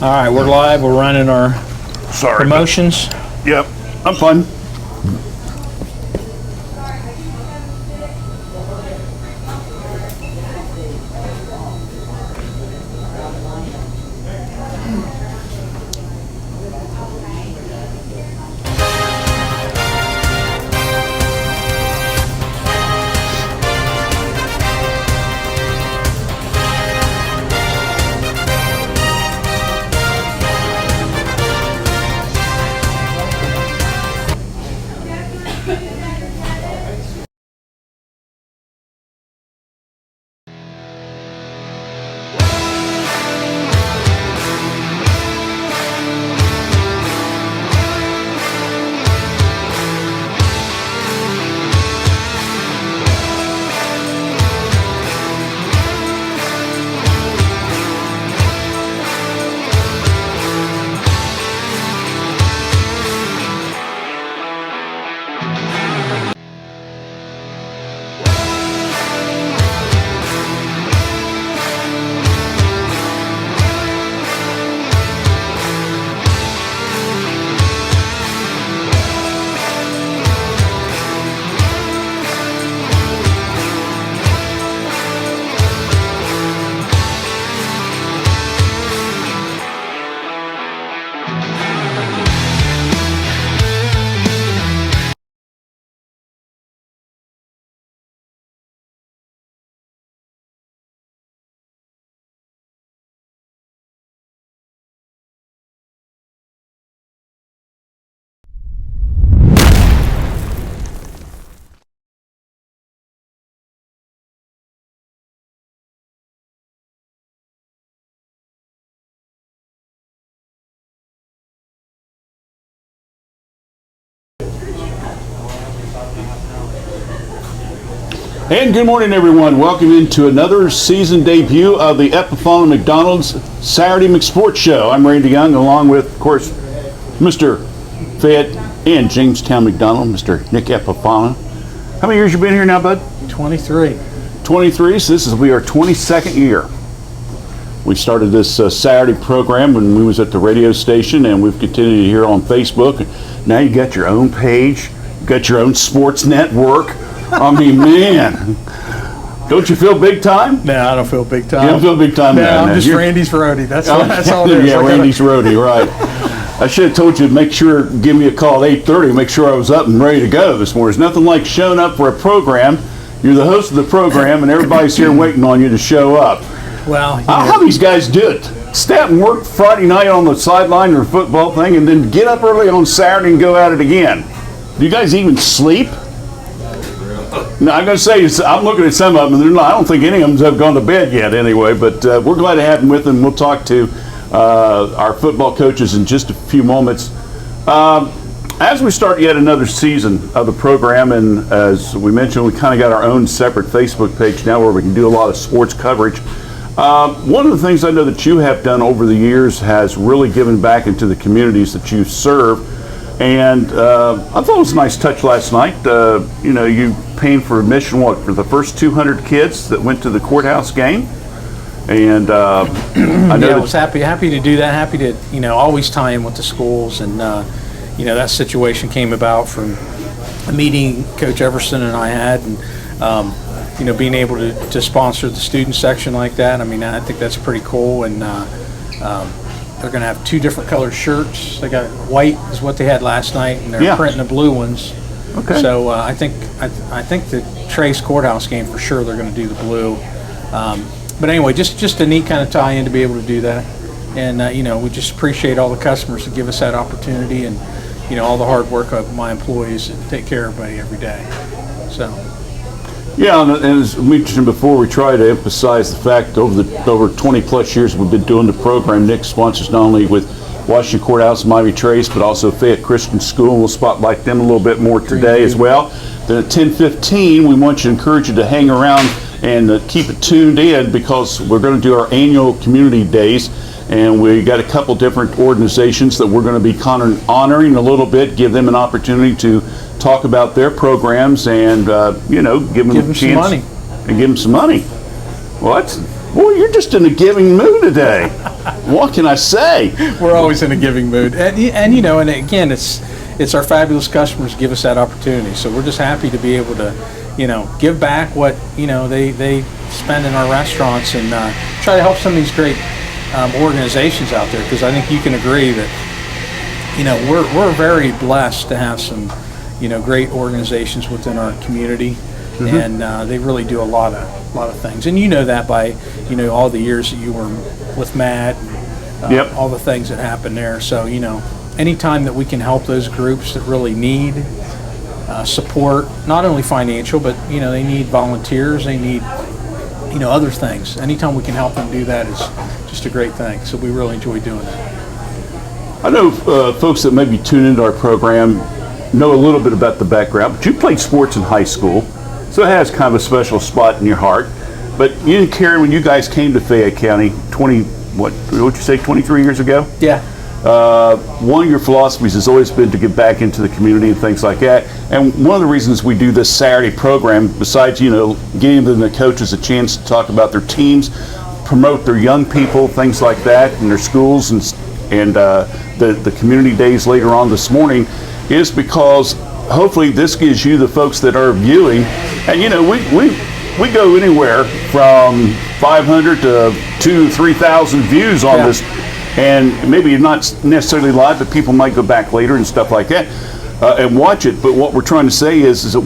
All right, we're live. We're running our promotions. Yep, I'm fine. And good morning, everyone. Welcome into another season debut of the Epifano McDonald's Saturday McSports Show. I'm Randy Young, along with, of course, Mr. Fayette and Jamestown McDonald, Mr. Nick Epifano. How many years you been here now, bud? 23. 23, so this will be our 22nd year. We started this Saturday program when we was at the radio station, and we've continued here on Facebook. Now you got your own page, you got your own sports network. I mean, man, don't you feel big time? No, I don't feel big time. You don't feel big time? No, now, I'm just Randy's roadie. That's all it is. Yeah, Randy's roadie, right. I should have told you to make sure, give me a call at 8:30, make sure I was up and ready to go this morning. There's nothing like showing up for a program. You're the host of the program, and everybody's here waiting on you to show up. Well, How these guys do it? Stay up and work Friday night on the sideline or football thing, and then get up early on Saturday and go at it again. Do you guys even sleep? No, I'm going to say, I'm looking at some of them, and I don't think any of them have gone to bed yet anyway, but we're glad to have them with them. We'll talk to our football coaches in just a few moments. As we start yet another season of the program, and as we mentioned, we kind of got our own separate Facebook page now where we can do a lot of sports coverage. One of the things I know that you have done over the years has really given back into the communities that you serve. And I thought it was a nice touch last night. You paying for admission, for the first 200 kids that went to the courthouse game? And I know I was happy to do that. Happy to, always tie in with the schools. And, that situation came about from a meeting Coach Everson and I had. And, being able to sponsor the student section like that, I think that's pretty cool. And they're going to have two different colored shirts. They got white is what they had last night, and they're printing the blue ones. Okay. So I think the Trace Courthouse game for sure they're going to do the blue. But anyway, just a neat kind of tie-in to be able to do that. And we just appreciate all the customers that give us that opportunity, and all the hard work of my employees that take care of everybody every day. So. Yeah, and as we mentioned before, we try to emphasize the fact over 20 plus years we've been doing the program. Nick sponsors not only with Washington Courthouse and Miami Trace, but also Fayette Christian School. We'll spotlight them a little bit more today as well. Then at 10:15, we want you to encourage you to hang around and keep it tuned in, because we're going to do our annual community days, and we got a couple different organizations that we're going to be honoring a little bit, give them an opportunity to talk about their programs and give them a chance some money. And give them some money. What? Boy, you're just in a giving mood today. What can I say? We're always in a giving mood, and you know, and again, it's our fabulous customers give us that opportunity. So we're just happy to be able to, you know, give back what, you know, they spend in our restaurants, and try to help some of these great organizations out there, because I think you can agree that, you know, we're very blessed to have some, you know, great organizations within our community, and they really do a lot of things. And you know that by, you know, all the years that you were with Matt, and, all the things that happen there. So, you know, anytime that we can help those groups that really need support, not only financial, but, you know, they need volunteers, they need, you know, other things. Anytime we can help them do that is just a great thing. So we really enjoy doing that. I know folks that maybe tune into our program know a little bit about the background, but you played sports in high school, so it has kind of a special spot in your heart. But you and Karen, when you guys came to Fayette County, what would you say, 23 years ago? Yeah. One of your philosophies has always been to give back into the community and things like that. And one of the reasons we do this Saturday program, besides, you know, giving the coaches a chance to talk about their teams, promote their young people, things like that, in their schools, and the community days later on this morning, is because hopefully this gives you, the folks that are viewing, and you know, we go anywhere from 500 to 2,000 to 3,000 views on this, and maybe not necessarily live, but people might go back later and stuff like that and watch it. But what we're trying to say is that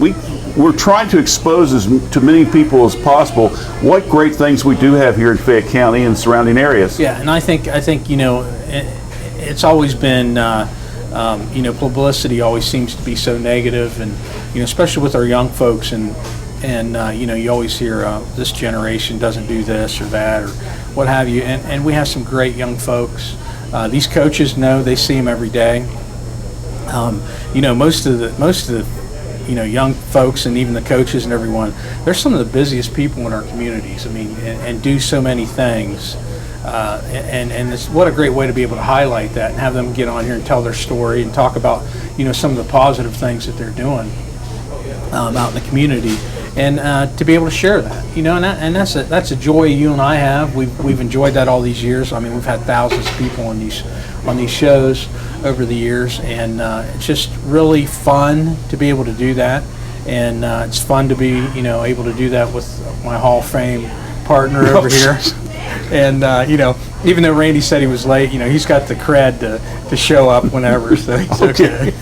we're trying to expose to many people as possible what great things we do have here in Fayette County and surrounding areas. Yeah, and I think you know, it's always been you know, publicity always seems to be so negative, and you know, especially with our young folks, and you know, you always hear this generation doesn't do this or that or what have you, and we have some great young folks. These coaches know, they see them every day. You know, most of the you know, young folks and even the coaches and everyone, they're some of the busiest people in our communities. I mean, and do so many things. And it's what a great way to be able to highlight that and have them get on here and tell their story and talk about, you know, some of the positive things that they're doing out in the community, and to be able to share that, you know, and that's a joy you and I have. We've enjoyed that all these years. I mean, we've had thousands of people on these shows over the years, and it's just really fun to be able to do that, and it's fun to be, you know, able to do that with my Hall of Fame partner over here. And you know, even though Randy said he was late, you know, he's got the cred to show up whenever, so he's okay.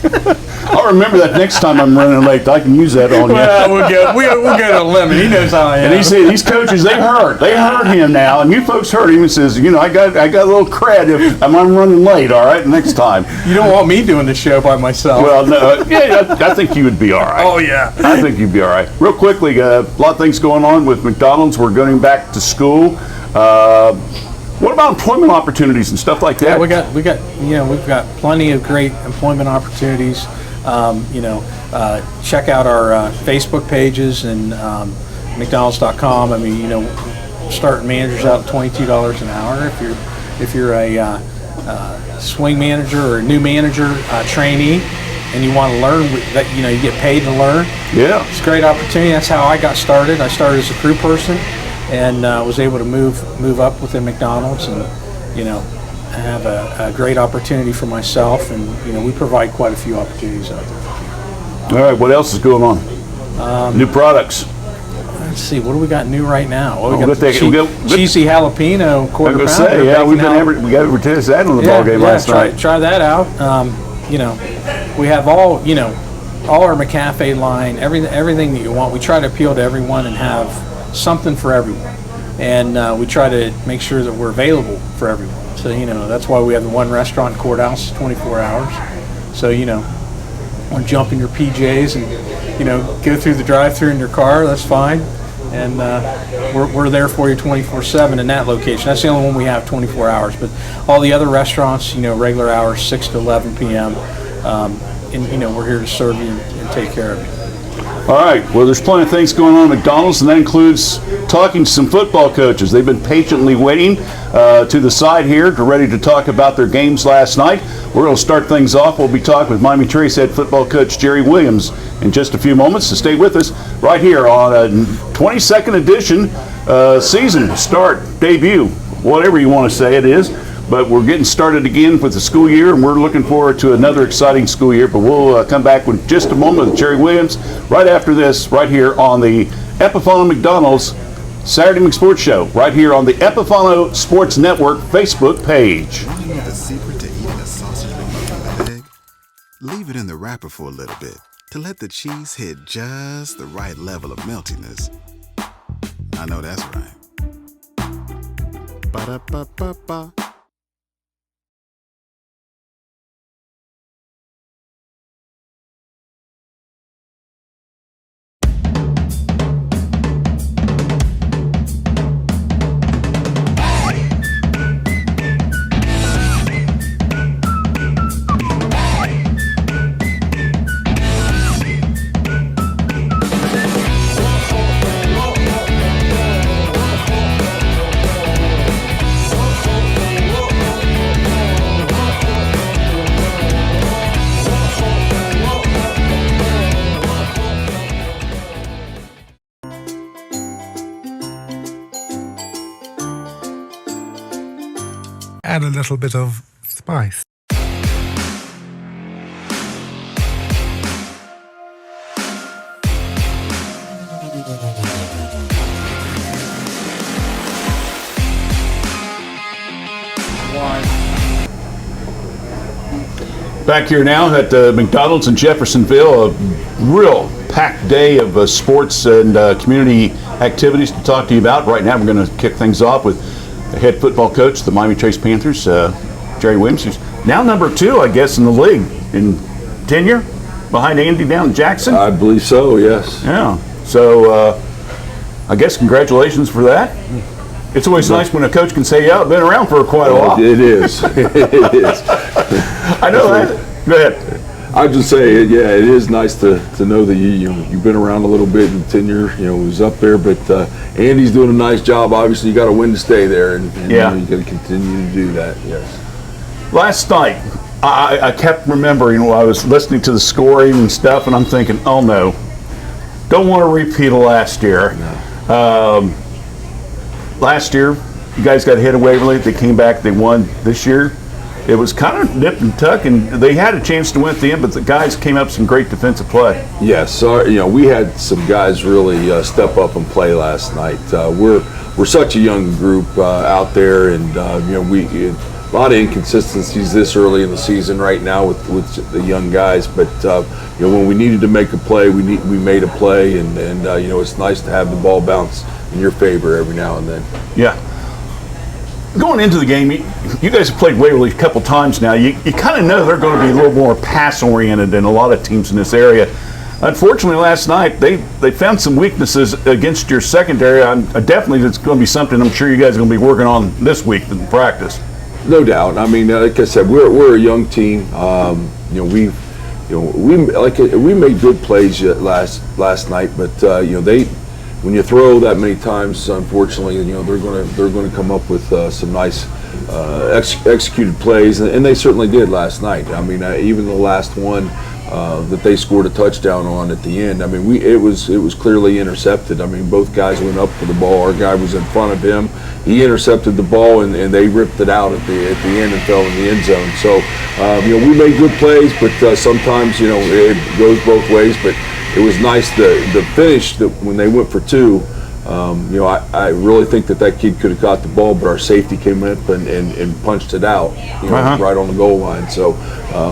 I'll remember that next time I'm running late. I can use that on you. Well, we'll go to a limit. He knows how I am. And he said, these coaches, they heard him now, and you folks heard him. He says, you know, I got a little cred if I'm running late. All right, next time. You don't want me doing the show by myself. Well, no, yeah, I think you would be all right. Oh yeah, I think you'd be all right. Real quickly, a lot of things going on with McDonald's. We're going back to school. What about employment opportunities and stuff like that? Yeah, we got you know, we've got plenty of great employment opportunities. You know, check out our Facebook pages and McDonald's.com. I mean, you know, starting managers out at $22 an hour. If you're a swing manager or a new manager trainee, and you want to learn, that, you know, you get paid to learn. Yeah, it's a great opportunity. That's how I got started. I started as a crew person, and was able to move up within McDonald's, and you know, have a great opportunity for myself, and you know, we provide quite a few opportunities out there. All right, what else is going on? New products. Let's see, what do we got new right now? Well, we got cheesy jalapeno quarter pounder. Say, yeah, we got to test that on the ball game last night. Try that out. You know, we have all our McCafe line, everything that you want. We try to appeal to everyone and have something for everyone, and we try to make sure that we're available for everyone. So, you know, that's why we have the one restaurant in Courthouse, 24 hours. So, you know, want to jump in your PJs and, you know, go through the drive-thru in your car, that's fine. And we're there for you 24/7 in that location. That's the only one we have 24 hours. But all the other restaurants, you know, regular hours, 6 to 11 p.m. And, you know, we're here to serve you and take care of you. All right. Well, there's plenty of things going on at McDonald's, and that includes talking to some football coaches. They've been patiently waiting to the side here, ready to talk about their games last night. We're going to start things off. We'll be talking with Miami Trace head football coach Jerry Williams in just a few moments. So stay with us right here on a 22nd edition season start debut whatever you want to say it is. But we're getting started again with the school year, and we're looking forward to another exciting school year. But we'll come back with just a moment with Jerry Williams right after this, right here on the Epifano McDonald's Saturday McSports Show, right here on the Epifano Sports Network Facebook page. Want to know the secret to eating a sausage McMuffin with egg? Leave it in the wrapper for a little bit to let the cheese hit just the right level of meltiness. I know that's right. Ba-da-ba-ba-ba. Add a little bit of spice. Back here now at McDonald's in Jeffersonville, a real packed day of sports and community activities to talk to you about. Right now we're going to kick things off with the head football coach of the Miami Trace Panthers, Jerry Williams, who's now number 2, I guess, in the league in tenure, behind Andy down in Jackson. I believe so, yes. Yeah. So I guess congratulations for that. It's always nice when a coach can say, yeah, I've been around for quite a while. It is. It is. I know that. Go ahead. I just say, yeah, it is nice to know that you've been around a little bit and tenure, was up there. But Andy's doing a nice job. Obviously, you got to win to stay there, and yeah, you got to continue to do that. Yes. Last night, I kept remembering while I was listening to the scoring and stuff, and I'm thinking, oh no, don't want to repeat of last year. No. Last year, you guys got hit at Waverly. They came back. They won. This year, it was kind of nip and tuck, and they had a chance to win at the end, but the guys came up with some great defensive play. Yes, so, we had some guys really step up and play last night. We're such a young group out there, and we a lot of inconsistencies this early in the season right now with the young guys. But when we needed to make a play, we made a play, and it's nice to have the ball bounce in your favor every now and then. Yeah. Going into the game, you guys have played Waverly a couple times now. You kind of know they're going to be a little more pass-oriented than a lot of teams in this area. Unfortunately, last night, they found some weaknesses against your secondary. Definitely that's going to be something I'm sure you guys are going to be working on this week in practice. No doubt. I mean, like I said, we're a young team. We made good plays last night, but when you throw that many times, unfortunately, they're going to come up with some nice executed plays, and they certainly did last night. I mean, even the last one that they scored a touchdown on at the end. I mean, it was clearly intercepted. I mean, both guys went up for the ball. Our guy was in front of him. He intercepted the ball, and they ripped it out at the end and fell in the end zone. So, we made good plays, but sometimes it goes both ways. But it was nice the finish that when they went for 2. I really think that kid could have caught the ball, but our safety came up and punched it out, right on the goal line. So,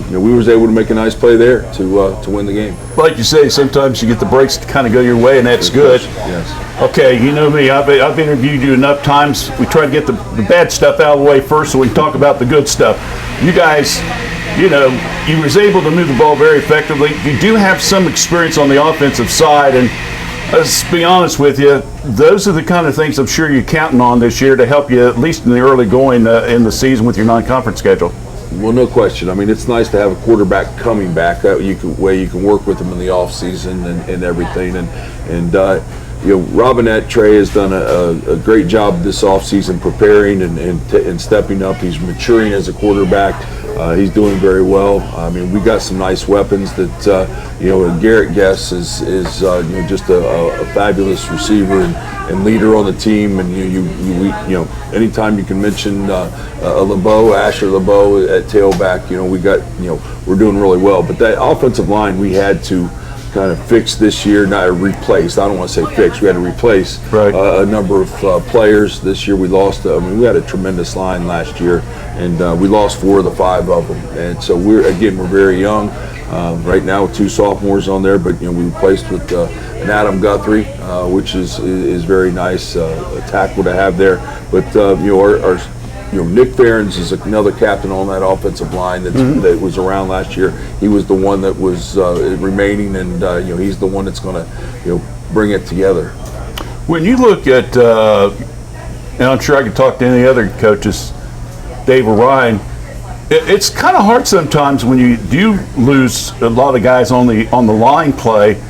we was able to make a nice play there to win the game. Like you say, sometimes you get the breaks to kind of go your way, and that's good. Yes. Okay, you know me. I've interviewed you enough times. We try to get the bad stuff out of the way first, so we can talk about the good stuff. You guys, you was able to move the ball very effectively. You do have some experience on the offensive side, and let's be honest with you, those are the kind of things I'm sure you're counting on this year to help you, at least in the early going in the season with your non-conference schedule. Well, no question. I mean, it's nice to have a quarterback coming back. That you can work with him in the off season and everything. And Robinette Trey has done a great job this off season preparing and stepping up. He's maturing as a quarterback. He's doing very well. I mean, we got some nice weapons that, Garrett Guess is just a fabulous receiver and leader on the team. And anytime you can mention Asher LeBeau at tailback, we're doing really well. But that offensive line we had to kind of fix this year, not replace. I don't want to say fix. We had to replace a number of players this year. We lost. We had a tremendous line last year, and we lost 4 of the 5 of them. And so we're very young right now with 2 sophomores on there. But we replaced with an Adam Guthrie, which is very nice tackle to have there. But Nick Ferens is another captain on that offensive line that was around last year. He was the one that was remaining, and he's the one that's going to bring it together. When you look at, and I'm sure I could talk to any other coaches, Dave or Ryan, it's kind of hard sometimes when you do lose a lot of guys on the line play.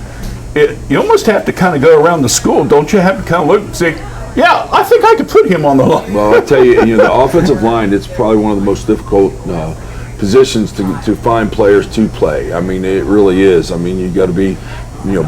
You almost have to kind of go around the school. Don't you have to kind of look and say, yeah, I think I could put him on the line. Well, I tell you, the offensive line, it's probably one of the most difficult positions to find players to play. I mean, it really is. I mean, you got to be,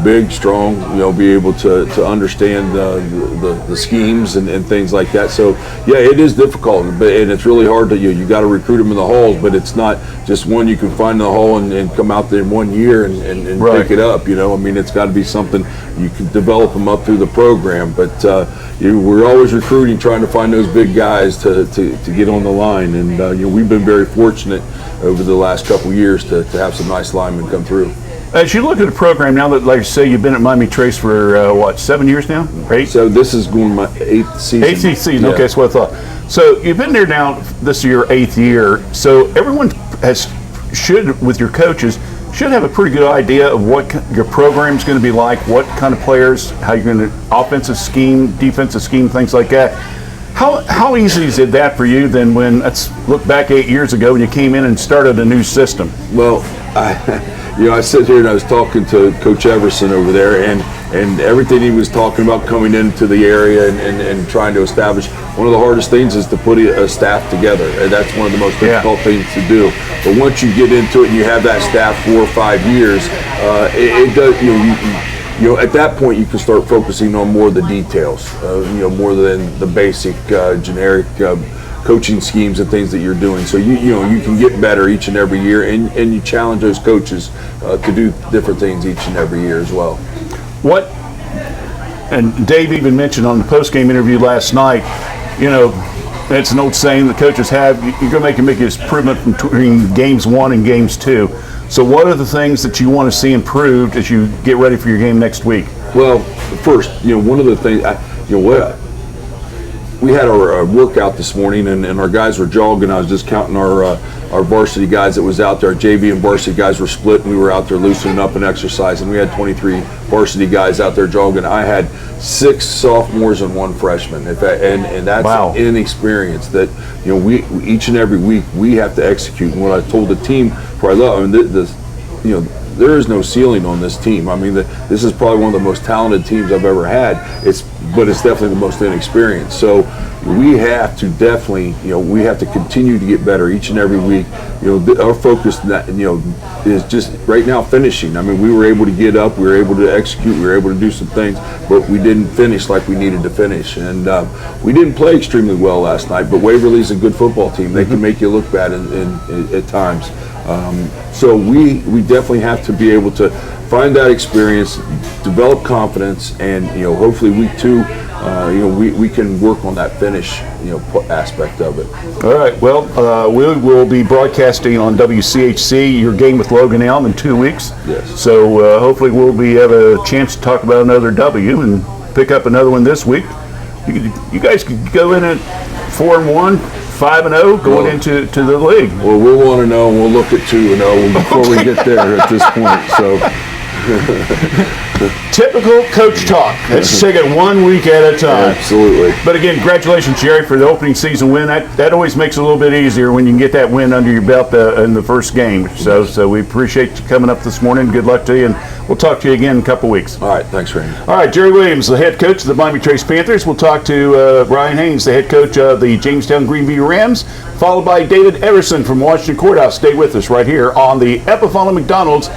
big, strong, be able to understand the schemes and things like that. So, yeah, it is difficult, and it's really hard to, you got to recruit them in the halls, but it's not just one you can find in the hall and come out there in 1 year and pick it up, I mean, it's got to be something you can develop them up through the program, but we're always recruiting, trying to find those big guys to get on the line, and we've been very fortunate over the last couple of years to have some nice linemen come through. As you look at the program now that, like you say, you've been at Miami Trace for 7 years now, right? So this is going my 8th season. 8th season. Yeah. Okay, that's what I thought. So you've been there now. This is your 8th year. So everyone with your coaches, should have a pretty good idea of what your program is going to be like, what kind of players, how you're going to offensive scheme, defensive scheme, things like that. How easy is it that for you then when, let's look back 8 years ago when you came in and started a new system? Well, I sit here and I was talking to Coach Everson over there, and everything he was talking about coming into the area and trying to establish, one of the hardest things is to put a staff together, and that's one of the most difficult things to do. But once you get into it and you have that staff 4 or 5 years, it does. At that point you can start focusing on more of the details, more than the basic generic coaching schemes and things that you're doing. So you can get better each and every year, and you challenge those coaches to do different things each and every year as well. And Dave even mentioned on the post-game interview last night, it's an old saying that coaches have, you're going to make an improvement between games 1 and games 2. So what are the things that you want to see improved as you get ready for your game next week? Well, first, one of the things, we had our workout this morning, and our guys were jogging. I was just counting our varsity guys that was out there. Our JV and varsity guys were split, and we were out there loosening up and exercising. We had 23 varsity guys out there jogging. I had 6 sophomores and 1 freshman, and that's inexperience that we each and every week we have to execute. And what I told the team before I left, there is no ceiling on this team. I mean, this is probably one of the most talented teams I've ever had. But it's definitely the most inexperienced. So we have to definitely, we have to continue to get better each and every week. Our focus, is just right now finishing. I mean, we were able to get up, we were able to execute, we were able to do some things, but we didn't finish like we needed to finish. And we didn't play extremely well last night, but Waverly's a good football team. They can make you look bad at times. So we definitely have to be able to find that experience, develop confidence, and hopefully week 2, we can work on that finish aspect of it. All right. Well, we will be broadcasting on WCHC your game with Logan Elm in 2 weeks. Yes. So hopefully we'll have a chance to talk about another W and pick up another one this week. You guys could go in at 4-1. 5-0 going into the league. Well, we'll want to know, and we'll look at 2-0 before we get there at this point. So, Typical coach talk. Let's take it 1 week at a time. Absolutely. But again, congratulations, Jerry, for the opening season win. That always makes it a little bit easier when you can get that win under your belt in the first game. So we appreciate you coming up this morning. Good luck to you, and we'll talk to you again in a couple weeks. All right, thanks, Randy. All right, Jerry Williams, the head coach of the Miami Trace Panthers. We'll talk to Ryan Haynes, the head coach of the Jamestown Greenview Rams, followed by David Everson from Washington Courthouse. Stay with us right here on the Epifano McDonald's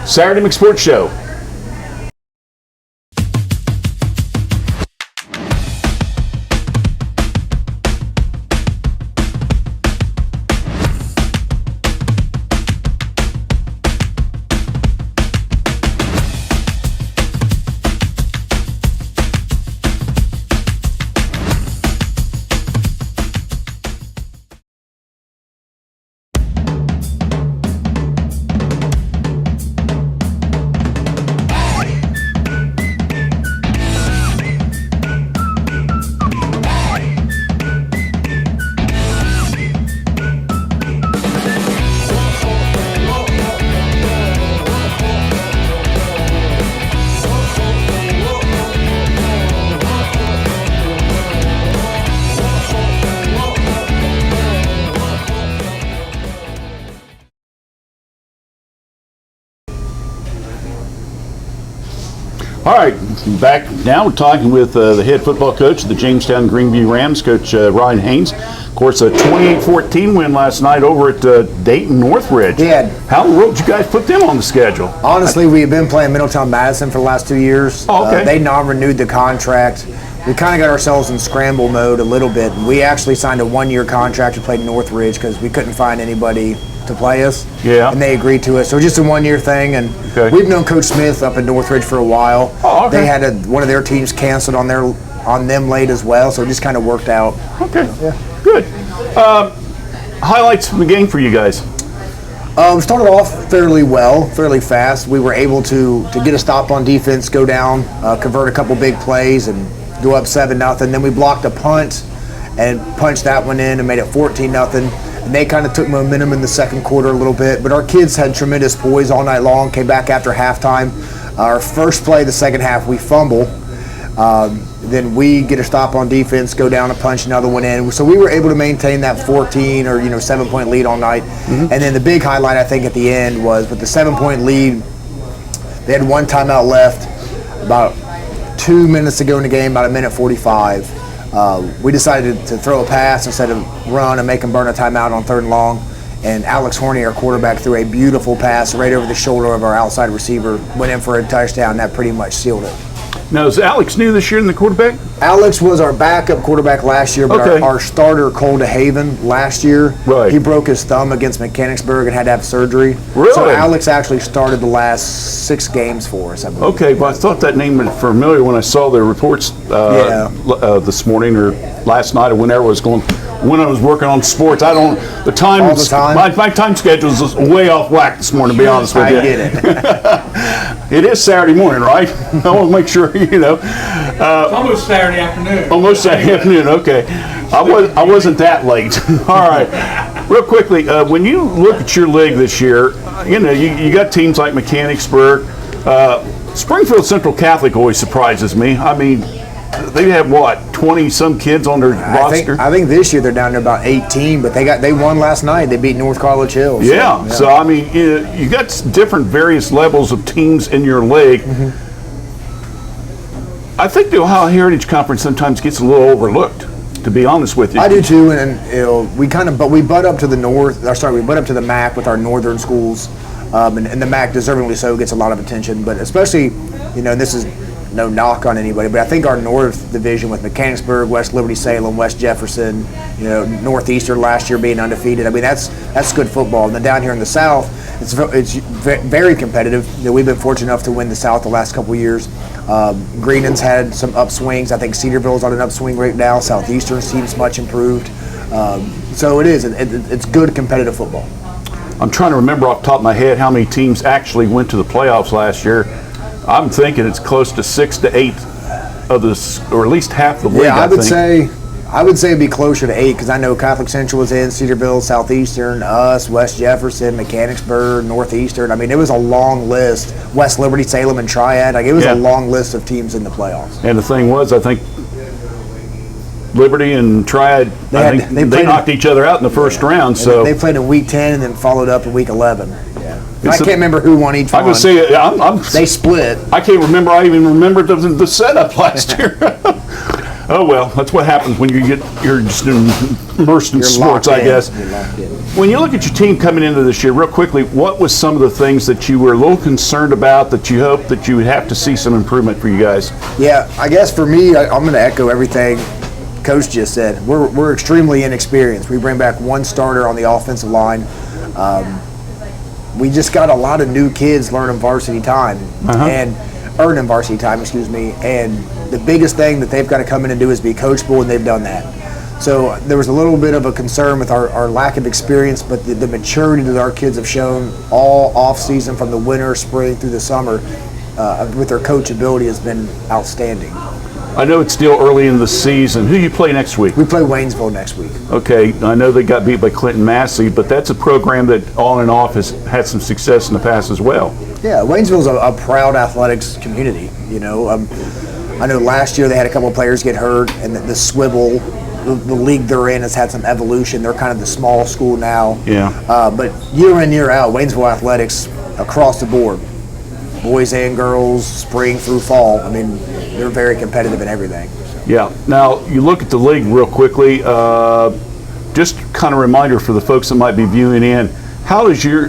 Saturday McSports Show. All right, back now. We're talking with the head football coach of the Jamestown Greenview Rams, Coach Ryan Haynes. Of course, a 28-14 win last night over at Dayton Northridge. Yeah. How in the world did you guys put them on the schedule? Honestly, we've been playing Middletown Madison for the last 2 years. Oh, okay. They non-renewed the contract. We kind of got ourselves in scramble mode a little bit. We actually signed a 1-year contract to play Northridge because we couldn't find anybody to play us. Yeah. And they agreed to it. So just a 1-year thing. And Okay. we've known Coach Smith up in Northridge for a while. Oh, okay. They had one of their teams canceled on them late as well. So it just kind of worked out. Okay, Yeah. good. Highlights from the game for you guys. Started off fairly well, fairly fast. We were able to get a stop on defense, go down, convert a couple big plays, and go up 7-0. Then we blocked a punt and punched that one in and made it 14-0. And they kind of took momentum in the second quarter a little bit. But our kids had tremendous poise all night long, came back after halftime. Our first play of the second half, we fumble. Then we get a stop on defense, go down and punch another one in. So we were able to maintain that 14 or 7-point lead all night. And then the big highlight, I think, at the end was with the 7-point lead, they had one timeout left, about 2 minutes to go in the game, about 1:45. We decided to throw a pass instead of run and make them burn a timeout on 3rd and long. And Alex Horney, our quarterback, threw a beautiful pass right over the shoulder of our outside receiver, went in for a touchdown. That pretty much sealed it. Now, is Alex new this year in the quarterback? Alex was our backup quarterback last year, but Okay. our starter, Cole DeHaven, last year, Right. he broke his thumb against Mechanicsburg and had to have surgery. Really? So Alex actually started the last 6 games for us, I believe. Okay, well, I thought that name was familiar when I saw the reports this morning or last night or whenever it was going. When I was working on sports, I don't. The time. All the time? My time schedule is way off whack this morning. To be honest with I you, get it. it is Saturday morning, right? I want to make sure Almost Saturday afternoon. Almost Saturday afternoon. Okay, I wasn't that late. All right, real quickly, when you look at your league this year, you got teams like Mechanicsburg. Springfield Central Catholic always surprises me. I mean, they have what, 20-some kids on their roster? I think this year they're down to about 18, but they won last night. They beat North College Hill. Yeah. So I mean, you got different various levels of teams in your league. I think the Ohio Heritage Conference sometimes gets a little overlooked, to be honest with you. I do too, and we butt up to the we butt up to the MAC with our northern schools, and the MAC deservingly so gets a lot of attention. But especially, this is no knock on anybody, but I think our North Division with Mechanicsburg, West Liberty Salem, West Jefferson, Northeastern last year being undefeated. I mean, that's good football. And then down here in the South, it's very competitive. We've been fortunate enough to win the South the last couple of years. Greenland's had some upswings. I think Cedarville's on an upswing right now. Southeastern seems much improved. So it is. It's good competitive football. I'm trying to remember off the top of my head how many teams actually went to the playoffs last year. I'm thinking it's close to 6 to 8 of this, or at least half the league. Yeah, I would I would say it'd be closer to 8 because I know Catholic Central was in, Cedarville, Southeastern, us, West Jefferson, Mechanicsburg, Northeastern. I mean, it was a long list. West Liberty, Salem, and Triad. Like, it was a long list of teams in the playoffs. And the thing was, I think Liberty and Triad, they knocked each other out in the first round. So they played in week 10 and then followed up in week 11. Yeah. I can't remember who won each one. I was going to say, they split. I can't remember. I even remembered the setup last year. Oh, well, that's what happens when you're just immersed in sports, I guess. When you look at your team coming into this year, real quickly, what was some of the things that you were a little concerned about that you hoped that you would have to see some improvement for you guys? Yeah, I guess for me, I'm going to echo everything Coach just said. We're extremely inexperienced. We bring back one starter on the offensive line. We just got a lot of new kids learning varsity time and earning varsity time, and the biggest thing that they've got to come in and do is be coachable, and they've done that. So there was a little bit of a concern with our lack of experience, but the maturity that our kids have shown all off season, from the winter, spring through the summer, with their coachability has been outstanding. I know it's still early in the season. Who do you play next week? We play Waynesville next week. Okay, I know they got beat by Clinton Massey, but that's a program that on and off has had some success in the past as well. Yeah, Waynesville's a proud athletics community. I know last year they had a couple of players get hurt, and the swivel, the league they're in has had some evolution. They're kind of the small school now. Yeah. But year in, year out, Waynesville athletics across the board, boys and girls, spring through fall. I mean, they're very competitive in everything. Yeah. Now, you look at the league real quickly. Just kind of reminder for the folks that might be viewing in. How's your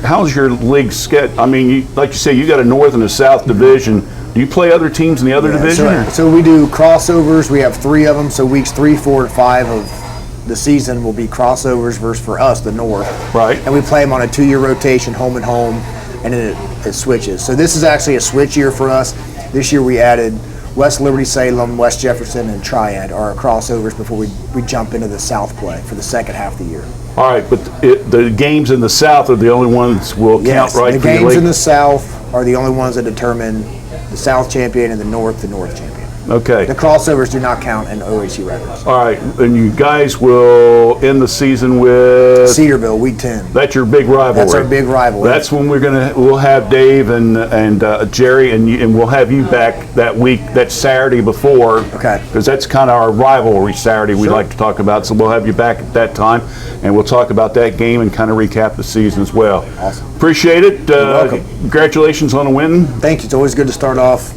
league schedule? I mean, like you say, you got a North and a South division. Do you play other teams in the other division? So we do crossovers. We have 3 of them. So weeks 3, 4, and 5 of the season will be crossovers versus, for us, the North. Right. And we play them on a 2-year rotation, home and home, and then it switches. So this is actually a switch year for us. This year we added West Liberty, Salem, West Jefferson, and Triad are our crossovers before we jump into the South play for the second half of the year. All right, but the games in the South are the only ones will count, right? The games in the South are the only ones that determine the South champion and the North champion. Okay. The crossovers do not count in OHC records. All right, and you guys will end the season with Cedarville, week 10. That's your big rivalry. That's our big rivalry. That's when we'll have Dave and Jerry and we'll have you back that week, that Saturday before. Okay. Because that's kind of our rivalry Saturday we like to talk about. So we'll have you back at that time, and we'll talk about that game and kind of recap the season as well. Awesome. Appreciate it. You're welcome. Congratulations on the win. Thank you. It's always good to start off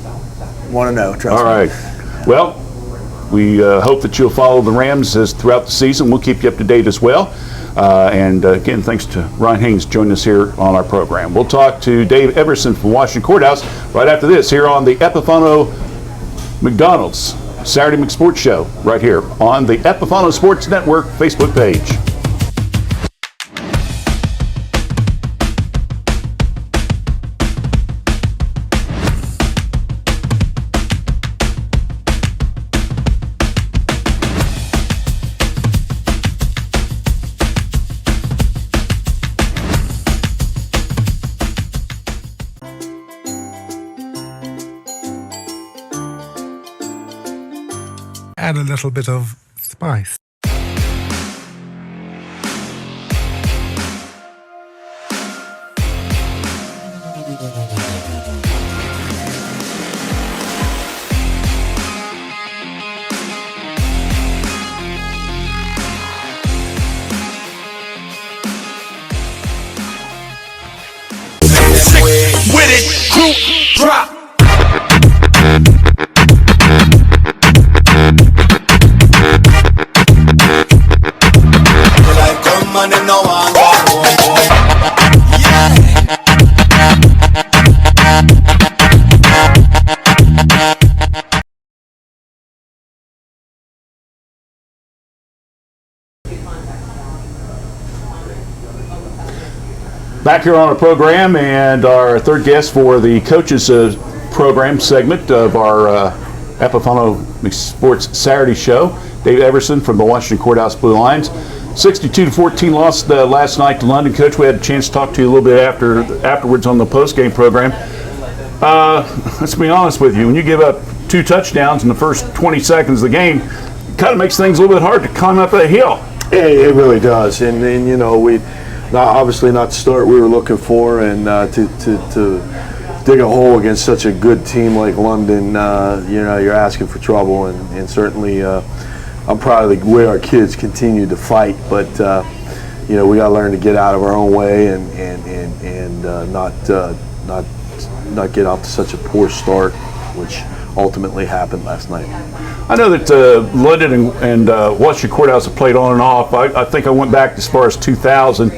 1-0. Trust me. All right. Well, we hope that you'll follow the Rams throughout the season. We'll keep you up to date as well. And again, thanks to Ryan Haynes joining us here on our program. We'll talk to Dave Everson from Washington Courthouse right after this here on the Epifano McDonald's Saturday McSports Show right here on the Epifano Sports Network Facebook page. Add a little bit of spice. With it, group drop. Back here on our program, and our third guest for the coaches program segment of our Epifano Sports Saturday show, Dave Everson from the Washington Courthouse Blue Lions. 62-14 loss last night to London. Coach, we had a chance to talk to you a little bit afterwards on the post-game program. Let's be honest with you. When you give up 2 touchdowns in the first 20 seconds of the game, kind of makes things a little bit hard to climb up that hill. It really does, and you know, we obviously not the start we were looking for, and to dig a hole against such a good team like London, you know, you're asking for trouble, and certainly I'm proud of the way our kids continue to fight, but you know, we got to learn to get out of our own way and not get off to such a poor start, which ultimately happened last night. I know that London and Washington Courthouse have played on and off. I think I went back as far as 2000.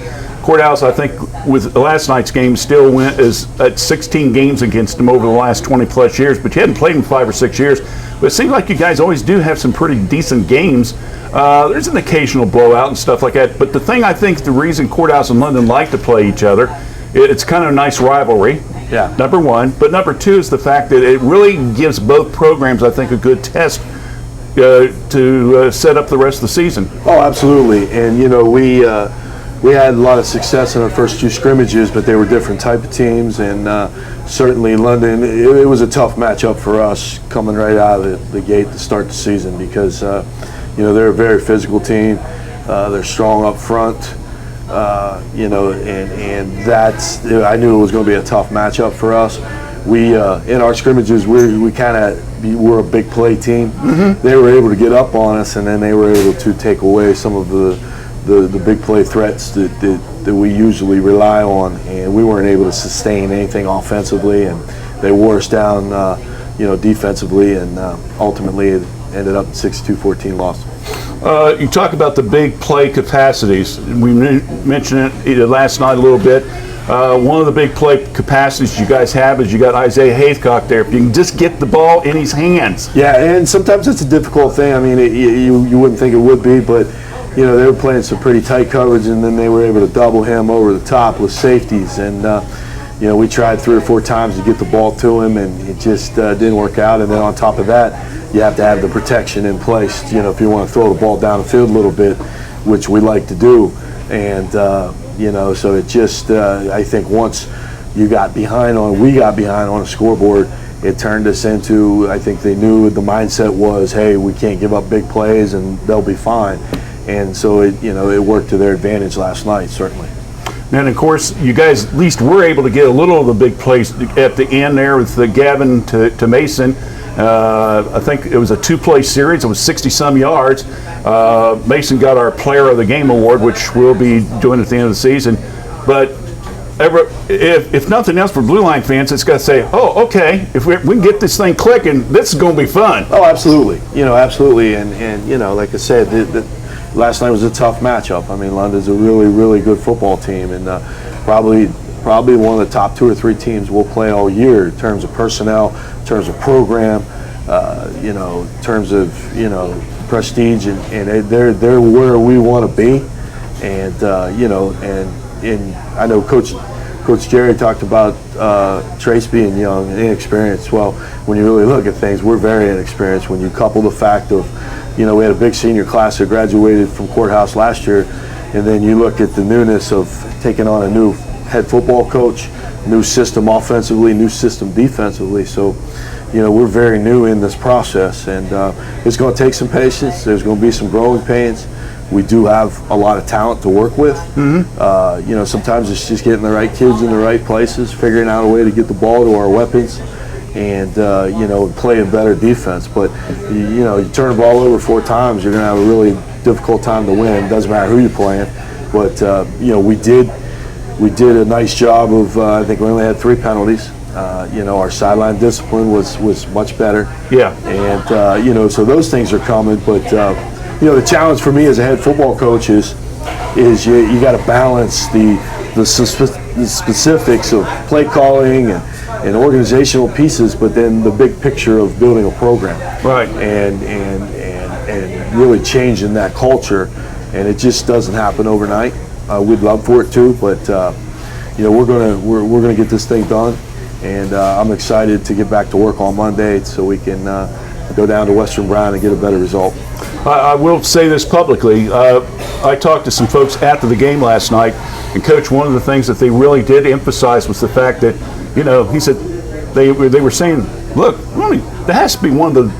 Courthouse, I think, with last night's game, still went at 16 games against them over the last 20 plus years, but you hadn't played in 5 or 6 years. But it seems like you guys always do have some pretty decent games. There's an occasional blowout and stuff like that. But the thing I think the reason Courthouse and London like to play each other, it's kind of a nice rivalry. Yeah. Number one. But number two is the fact that it really gives both programs, I think, a good test to set up the rest of the season. Oh, absolutely. And, you know, we had a lot of success in our first 2 scrimmages, but they were different type of teams. And certainly London, it was a tough matchup for us coming right out of the gate to start the season because, you know, they're a very physical team. They're strong up front. You know, and that's, I knew it was going to be a tough matchup for us. We in our scrimmages, we kind of were a big play team. Mm-hmm. They were able to get up on us, and then they were able to take away some of the big play threats that we usually rely on, and we weren't able to sustain anything offensively, and they wore us down, you know, defensively, and ultimately it ended up 62-14 loss. You talk about the big play capacities. We mentioned it last night a little bit. One of the big play capacities you guys have is you got Isaiah Haycock there. If you can just get the ball in his hands. Yeah, and sometimes it's a difficult thing. I mean, you wouldn't think it would be, but you know, they were playing some pretty tight coverage, and then they were able to double him over the top with safeties. And you know, we tried 3 or 4 times to get the ball to him, and it just didn't work out. And then on top of that, you have to have the protection in place, you know, if you want to throw the ball down the field a little bit, which we like to do. And, you know, so it just, I think once we got behind on a scoreboard, it turned us into, I think they knew the mindset was, hey, we can't give up big plays and they'll be fine. And so, it worked to their advantage last night, certainly. And of course, you guys at least were able to get a little of the big plays at the end there with the Gavin to Mason. I think it was a 2-play series. It was 60-some yards. Mason got our Player of the Game award, which we'll be doing at the end of the season. But if nothing else for Blue Line fans, it's got to say, oh, okay, if we can get this thing clicking, this is going to be fun. Oh, absolutely. Absolutely. And like I said, last night was a tough matchup. I mean, London's a really, really good football team, and probably one of the top 2 or 3 teams we'll play all year in terms of personnel, in terms of program, in terms of prestige, and they're where we want to be. And and I know Coach Jerry talked about Trace being young and inexperienced. Well, when you really look at things, we're very inexperienced. When you couple the fact of, we had a big senior class that graduated from Courthouse last year, and then you look at the newness of taking on a new head football coach, new system offensively, new system defensively. So, we're very new in this process, and it's going to take some patience. There's going to be some growing pains. We do have a lot of talent to work with. Mm-hmm. Sometimes it's just getting the right kids in the right places, figuring out a way to get the ball to our weapons, and playing better defense. But you turn the ball over 4 times, you're going to have a really difficult time to win. Doesn't matter who you're playing. But we did a nice job of. I think we only had 3 penalties. Our sideline discipline was much better. Yeah. And so those things are coming. But the challenge for me as a head football coach is you got to balance the specifics of play calling and organizational pieces, but then the big picture of building a program. Right. And really changing that culture, and it just doesn't happen overnight. We'd love for it to, but we're gonna get this thing done, and I'm excited to get back to work on Monday so we can go down to Western Brown and get a better result. I will say this publicly. I talked to some folks after the game last night, and Coach, one of the things that they really did emphasize was the fact that, he said they were saying, look, there has to be one of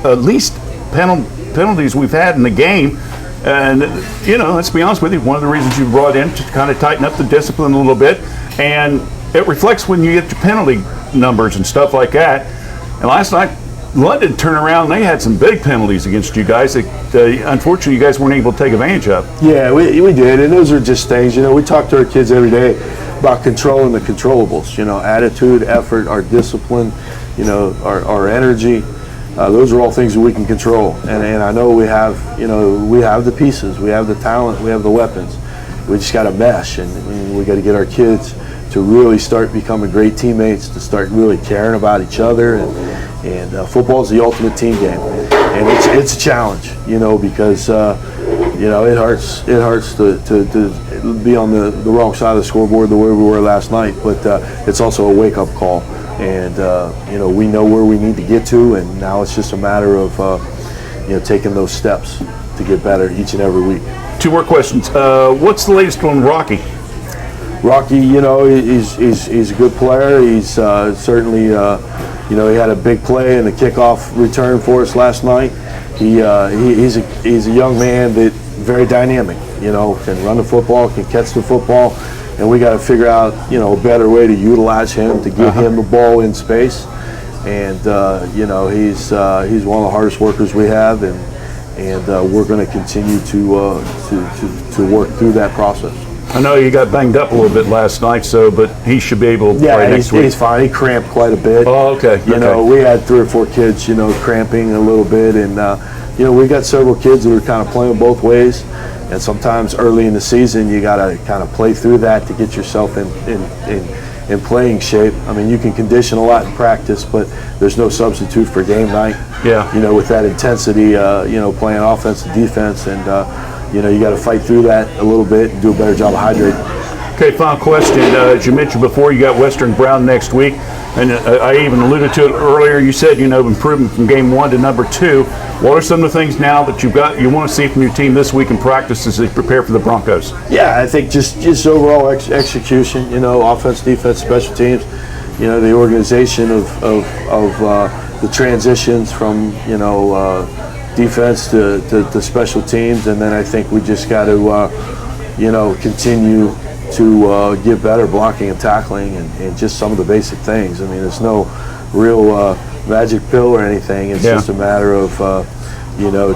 the least penalties we've had in the game. And, let's be honest with you, one of the reasons you brought in to kind of tighten up the discipline a little bit. And it reflects when you get your penalty numbers and stuff like that. And last night, London turned around and they had some big penalties against you guys that unfortunately you guys weren't able to take advantage of. Yeah, we did, and those are just things, we talk to our kids every day about controlling the controllables, attitude, effort, our discipline, our energy. Those are all things that we can control, and I know we have the pieces, we have the talent, we have the weapons. We just got to mesh, and we got to get our kids to really start becoming great teammates, to start really caring about each other, and football is the ultimate team game, and it's a challenge, because it hurts to be on the wrong side of the scoreboard the way we were last night, but it's also a wake-up call, and we know where we need to get to, and now it's just a matter of taking those steps to get better each and every week. 2 more questions. What's the latest on Rocky? Rocky, he's a good player. He's certainly, he had a big play in the kickoff return for us last night. He's a young man that very dynamic. Can run the football, can catch the football, and we got to figure out a better way to utilize him to get him the ball in space. And he's one of the hardest workers we have, and we're going to continue to work through that process. I know you got banged up a little bit last night, but he should be able to play next week. He's fine. He cramped quite a bit. Oh, okay. We had 3 or 4 kids, cramping a little bit, and we got several kids that are kind of playing both ways. And sometimes early in the season, you got to kind of play through that to get yourself in playing shape. I mean, you can condition a lot in practice, but there's no substitute for game night. Yeah. With that intensity, playing offense and defense, and you got to fight through that a little bit and do a better job of hydrating. Okay, final question. As you mentioned before, you got Western Brown next week, and I even alluded to it earlier. You said improvement from game 1 to number 2. What are some of the things now that you want to see from your team this week in practice as they prepare for the Broncos? Yeah, I think just overall execution. Offense, defense, special teams. The organization of the transitions from defense to special teams, and then I think we just got to continue to get better blocking and tackling and just some of the basic things. I mean, there's no real magic pill or anything. It's just a matter of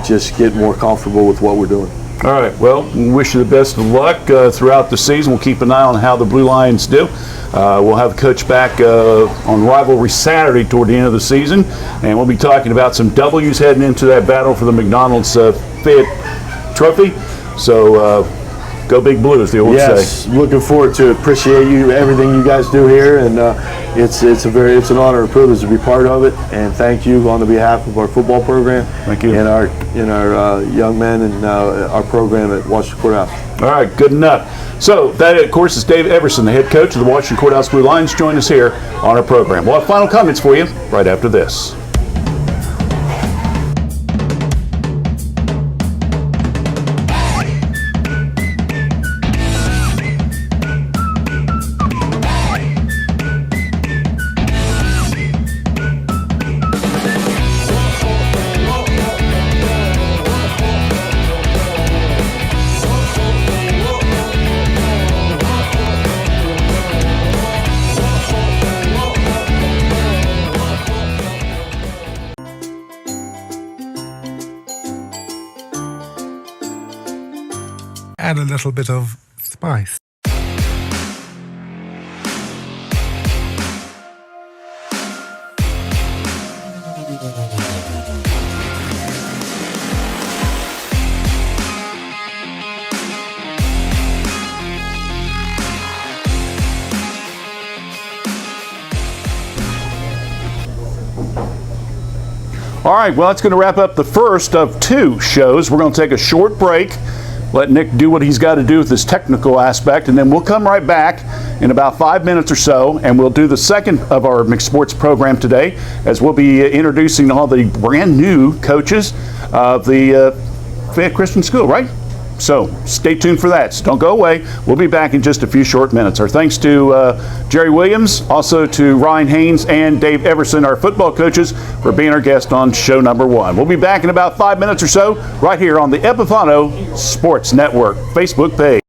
just get more comfortable with what we're doing. All right. Well, we wish you the best of luck throughout the season. We'll keep an eye on how the Blue Lions do. We'll have the coach back on Rivalry Saturday toward the end of the season, and we'll be talking about some W's heading into that battle for the McDonald's Fayette Trophy. So go Big Blue, as they always say. Yes, looking forward to it. Appreciate everything you guys do here, and it's an honor and privilege to be part of it. And thank you on the behalf of our football program. Thank you. And our young men and our program at Washington Courthouse. All right, good enough. So that, of course, is Dave Everson, the head coach of the Washington Courthouse Blue Lions. Join us here on our program. We'll have final comments for you right after this. Add a little bit of spice. All right, well, that's going to wrap up the first of 2 shows. We're going to take a short break, let Nick do what he's got to do with this technical aspect, and then we'll come right back in about 5 minutes or so, and we'll do the second of our mixed sports program today, as we'll be introducing all the brand new coaches of the Fayette Christian School, right? So stay tuned for that. So don't go away. We'll be back in just a few short minutes. Our thanks to Jerry Williams, also to Ryan Haynes and Dave Everson, our football coaches, for being our guest on show number 1. We'll be back in about 5 minutes or so right here on the Epifano Sports Network Facebook page.